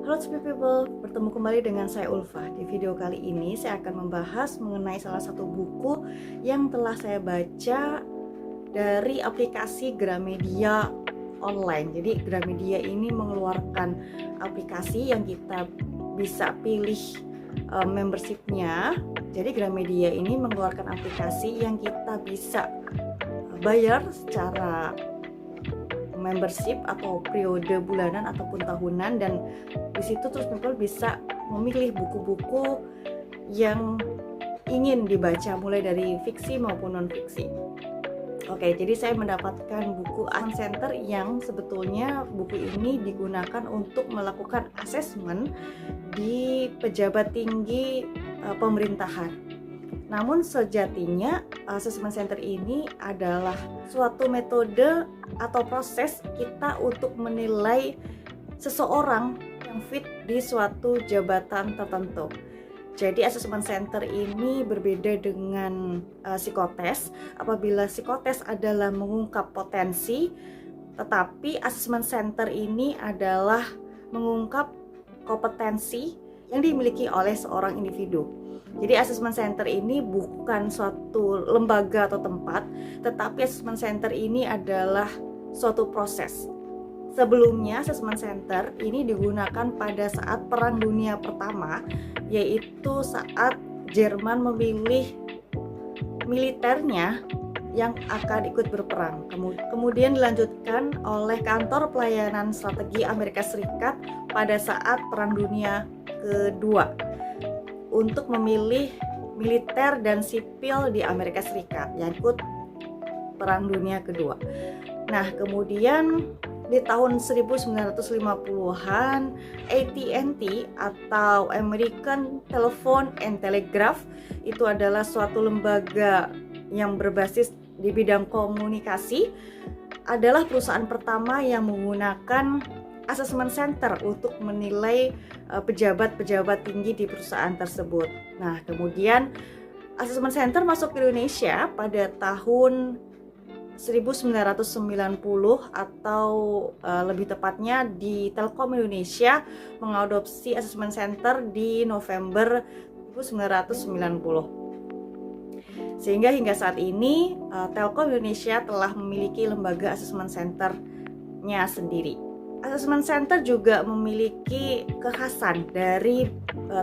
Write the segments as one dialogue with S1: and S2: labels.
S1: Halo people, bertemu kembali dengan saya Ulfa. Di video kali ini saya akan membahas mengenai salah satu buku yang telah saya baca dari aplikasi Gramedia online. Jadi Gramedia ini mengeluarkan aplikasi yang kita bisa pilih membershipnya. Jadi Gramedia ini mengeluarkan aplikasi yang kita bisa bayar secara membership atau periode bulanan ataupun tahunan, dan di situ terus people bisa memilih buku-buku yang ingin dibaca mulai dari fiksi maupun non fiksi. Oke, jadi saya mendapatkan buku Assessment Center yang sebetulnya buku ini digunakan untuk melakukan asesmen di pejabat tinggi pemerintahan. Namun sejatinya assessment center ini adalah suatu metode atau proses kita untuk menilai seseorang yang fit di suatu jabatan tertentu. Jadi assessment center ini berbeda dengan psikotes. Apabila psikotes adalah mengungkap potensi, tetapi assessment center ini adalah mengungkap kompetensi yang dimiliki oleh seorang individu. Jadi assessment center ini bukan suatu lembaga atau tempat, tetapi assessment center ini adalah suatu proses. Sebelumnya assessment center ini digunakan pada saat Perang Dunia Pertama, yaitu saat Jerman memilih militernya yang akan ikut berperang. Kemudian dilanjutkan oleh Kantor Pelayanan Strategi Amerika Serikat pada saat Perang Dunia Kedua untuk memilih militer dan sipil di Amerika Serikat yang ikut Perang Dunia Kedua. Nah, kemudian di tahun 1950-an, AT&T atau American Telephone and Telegraph itu adalah suatu lembaga yang berbasis di bidang komunikasi, adalah perusahaan pertama yang menggunakan assessment center untuk menilai pejabat-pejabat tinggi di perusahaan tersebut. Nah, kemudian assessment center masuk ke Indonesia pada tahun 1990 atau lebih tepatnya di Telkom Indonesia mengadopsi assessment center di November 1990. Sehingga hingga saat ini Telkom Indonesia telah memiliki lembaga assessment center-nya sendiri. Assessment center juga memiliki kekhasan dari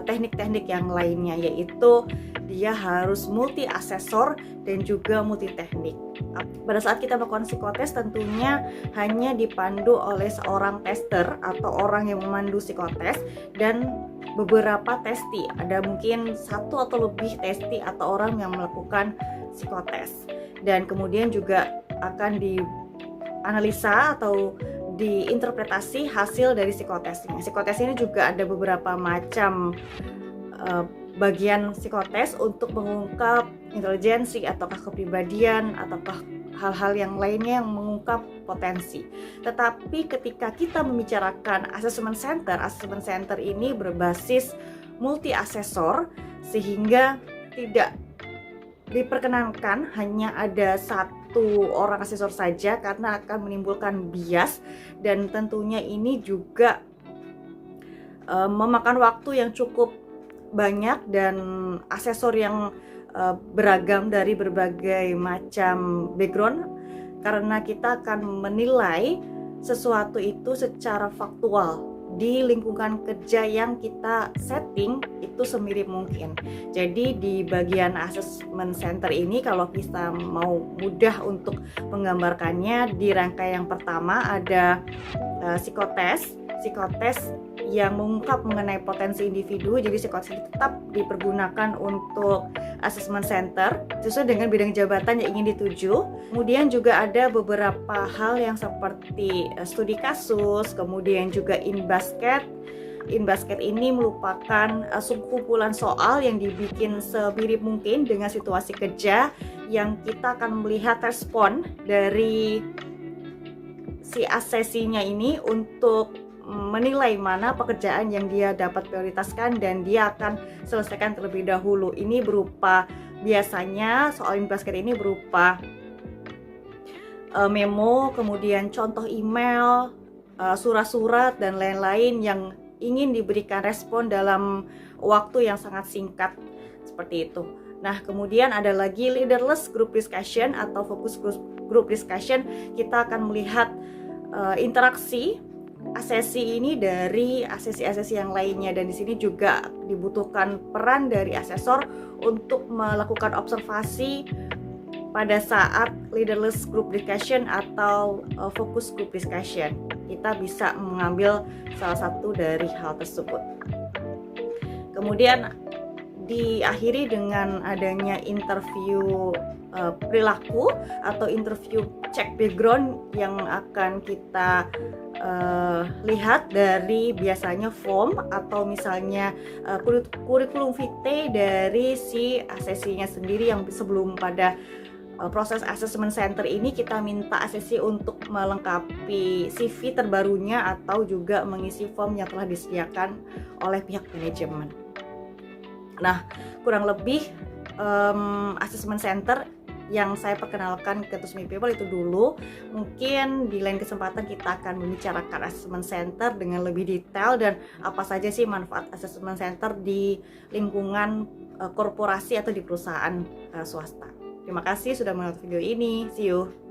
S1: teknik-teknik yang lainnya, yaitu dia harus multi asesor dan juga multi teknik. Pada saat kita melakukan psikotes tentunya hanya dipandu oleh seorang tester atau orang yang memandu psikotes dan beberapa testi. Ada mungkin satu atau lebih testi atau orang yang melakukan psikotes, dan kemudian juga akan dianalisa atau diinterpretasi hasil dari psikotesnya. Psikotes ini juga ada beberapa macam bagian psikotes untuk mengungkap intelijensi ataukah kepribadian ataukah hal-hal yang lainnya yang mengungkap potensi. Tetapi ketika kita membicarakan assessment center ini berbasis multi asesor, sehingga tidak diperkenankan hanya ada satu orang asesor saja karena akan menimbulkan bias, dan tentunya ini juga memakan waktu yang cukup banyak dan asesor yang beragam dari berbagai macam background, karena kita akan menilai sesuatu itu secara faktual di lingkungan kerja yang kita setting itu semirip mungkin. Jadi di bagian assessment center ini, kalau kita mau mudah untuk menggambarkannya, di rangkaian yang pertama ada psikotes yang mengungkap mengenai potensi individu. Jadi psikotes tetap dipergunakan untuk assessment center sesuai dengan bidang jabatan yang ingin dituju. Kemudian juga ada beberapa hal yang seperti studi kasus, kemudian juga in basket. In basket ini merupakan kumpulan soal yang dibikin semirip mungkin dengan situasi kerja, yang kita akan melihat respon dari si asesinya ini untuk menilai mana pekerjaan yang dia dapat prioritaskan dan dia akan selesaikan terlebih dahulu. Ini berupa, biasanya soal in basket ini berupa memo, kemudian contoh email, surat-surat dan lain-lain yang ingin diberikan respon dalam waktu yang sangat singkat seperti itu. Nah, kemudian ada lagi leaderless group discussion atau focus group discussion. Kita akan melihat interaksi asesi ini dari asesi-asesi yang lainnya, dan di sini juga dibutuhkan peran dari asesor untuk melakukan observasi pada saat leaderless group discussion atau focus group discussion. Kita bisa mengambil salah satu dari hal tersebut. Kemudian diakhiri dengan adanya interview perilaku atau interview cek background yang akan kita lihat dari biasanya form atau misalnya kurikulum vitae dari si asesinya sendiri, yang sebelum pada proses assessment center ini kita minta asesi untuk melengkapi CV terbarunya atau juga mengisi form yang telah disediakan oleh pihak manajemen. Nah, kurang lebih assessment center yang saya perkenalkan ke Tusmi People itu dulu. Mungkin di lain kesempatan kita akan membicarakan assessment center dengan lebih detail dan apa saja sih manfaat assessment center di lingkungan korporasi atau di perusahaan swasta. Terima kasih sudah menonton video ini. See you.